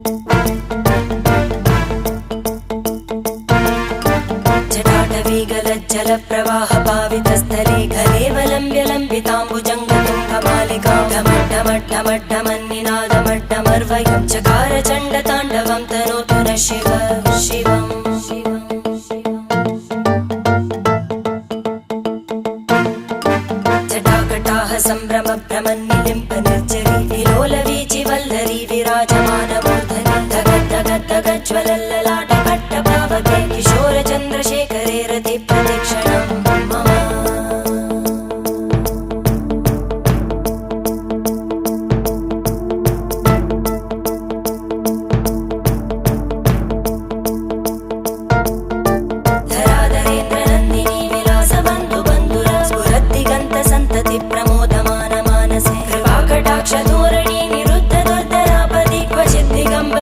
जटाटवीगलज्जलप्रवाहपावितस्थले घलेवलम्ब्य लम्बिताम्बुजङ्गतुङ्गमालिकां ढमड्ढमड्ढमड्ढमन्निनादमड्ढमर्वयं चकार चण्डताण्डवं तनोतु नः शिव शिवम् जटाकटाः सम्भ्रमभ्रमन्निलिं